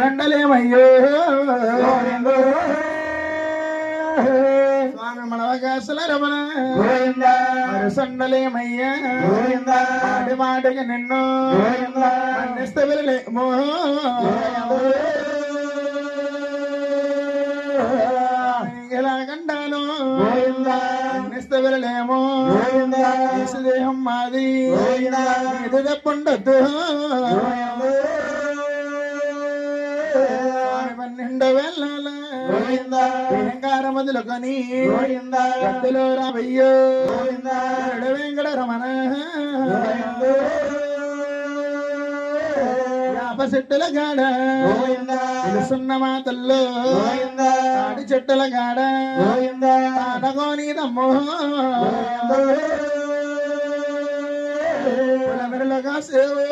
రండలేమయ్యో స్వామి మనవకాశల రమణ సండలేమయ్యా మాటి మాటికి నిన్ను మన్నిస్తే వెళ్ళలేమో ఎలాగంటాను మన్నిస్తే వెళ్ళలేమో దేహం మాది ఇది తప్పుండద్దు పన్నెండు వెళ్ళాల అలంకార మొదలుకొని గద్దెలో రావయ్యో వెంకట రమణ యాప చెట్టుల గాడ తెలుసున్న మాతల్లో తాడి చెట్టుల గాడ ఆడగోనిదమ్మో కాసేవు